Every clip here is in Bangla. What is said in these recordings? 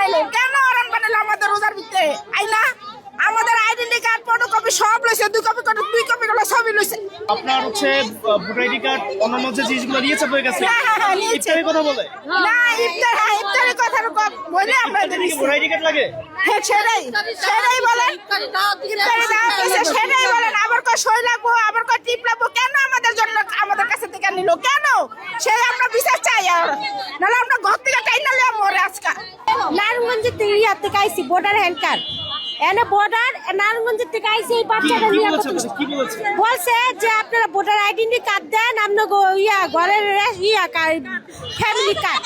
বানাইলো কেন অরণ বানাইলো আমাদের রোজার ভিতরে আইনা আমাদের আইডেন্টি কার্ড ফটোকপি সব লইছে 2 কপি করে 2 কপি করে সবই লইছে। আপনার হচ্ছে ভোটার আইডি কার্ড অন্যান্য যে জিনিসগুলো নিয়েছে আপনার কাছে ইফতারের কথা বলে না ইফতারের কথা বলে আমরা ভোটার আইডি কার্ড লাগে হ্যাঁ সেটাই বলেন ইফতারে দেওয়া হয়েছে সেটাই বলেন আবার কয় সই লাগবো আবার কয় টিপ লাগবো কেন আমাদের জন্য আমাদের কাছে থেকে নিল কেন সেই আমরা বিচার চাই আর নাহলে আমরা ঘর থেকে টাই নালে মরে আজকা নারায়ণগঞ্জের থেকে ইয়ার থেকে আইসি বর্ডার হ্যান্ড কার্ড এনে বর্ডার নারায়ণগঞ্জের থেকে আইসি এই বাচ্চাটা নিয়ে বলছে যে আপনারা ভোটার আইডেন্টি কার্ড দেন আপনার ইয়া ঘরের ফ্যামিলি কার্ড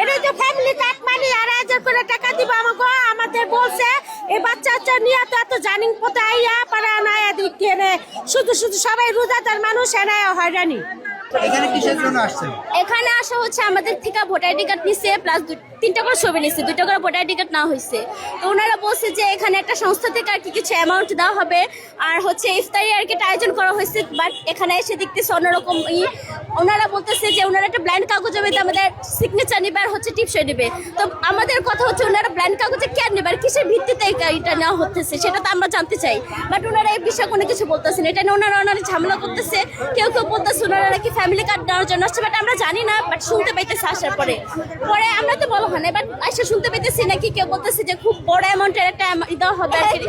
এটা তো ফ্যামিলি কার্ড মানে 2,500 করে টাকা দিব আমাকে আমাদের বলছে এই বাচ্চা নিয়ে তো এত জানিং পথে আইয়া পারা না দিকে শুধু সবাই রোজাদার মানুষ এনায় হয়রানি। এখানে কিসের জন্য আসছেন? এখানে আসা হচ্ছে আমাদের থেকে ভোটার আইডি কার্ড নিচ্ছে প্লাস 3টা করে ছবি নিচ্ছে 2টা করে ভোটার আইডি কার্ড না হয়েছে। তো ওনারা বলছে যে এখানে একটা সংস্থা থেকে আর কি কিছু অ্যামাউন্ট দেওয়া হবে আর হচ্ছে ইফতারি আর কি আয়োজন করা হয়েছে বাট এখানে এসে দেখতেছে অন্যরকম ওনারা বলতেছে যে ওনারা একটা ব্ল্যান্ড কাগজে আমাদের সিগনেচার নেবে আর হচ্ছে টিপসই নেবে। তো আমাদের কথা হচ্ছে ওনারা ব্ল্যান্ড কাগজে কেন নেবে আর কিসের ভিত্তিতে এটা নেওয়া হতেছে সেটা তো আমরা জানতে চাই বাট ওনারা এই বিষয়ে কোনো কিছু বলতেছেন এটা নিয়ে ওনারা ঝামেলা করতেছে কেউ বলতেছে ওনারা নাকি ফ্যামিলি কার্ড নেওয়ার জন্য আসছে বাট আমরা জানি না বাট শুনতে পাইতেছি আসার পরে আমরা তো বলা হয় না বাট আসে শুনতে পেতেছি নাকি কেউ বলতেছে যে খুব বড় অ্যামাউন্টের একটা দেওয়া হবে আর কি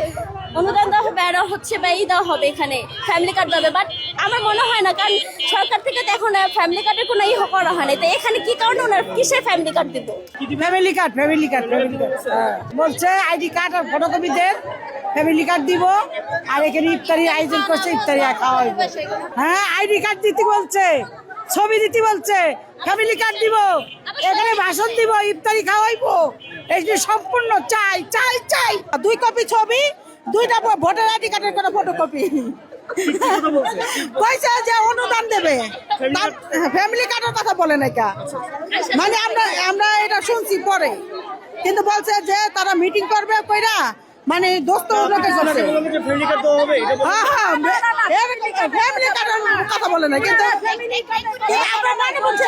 অনুদান দেওয়া হবে আর হচ্ছে বা দেওয়া হবে এখানে ফ্যামিলি কার্ড দেবে বাট আমার মনে হয় না কারণ সরকার থেকে তো এখন ফ্যামিলি কার্ডের কোনো করা হয় না তো এখানে কি কারণে ওনার কিসের ফ্যামিলি কার্ড দিত ফ্যামিলি কার্ড বলছে আইডি কার্ড আর ফটোকপি দেন ফ্যামিলি কার্ড দিব আর এখানে ইফতারি আয়োজন করছে ইফতারি খাওয়াইব হ্যাঁ আইডি কার্ড দিতে বলছে ছবি দিতে বলছে ফ্যামিলি কার্ড দিব এখানে ভাষণ দিব ইফতারি খাওয়াইবো এই যে সম্পূর্ণ চাই 2 কপি ছবি 2টা ভোটার আইডি কার্ডের কোনো ফটোকপি কইছে যে অনুদান দেবে ফ্যামিলি কার্ডের কথা বলে না কা মানে আমরা এটা শুনছি পরে কিন্তু বলছে যে তারা মিটিং করবে কইরা মানে দোস্ত লোকের কাছে ফ্যামিলি কার্ড দেওয়া হবে ফ্যামিলি কার্ডের কথা বলে না কিন্তু আমরা মানে বলছে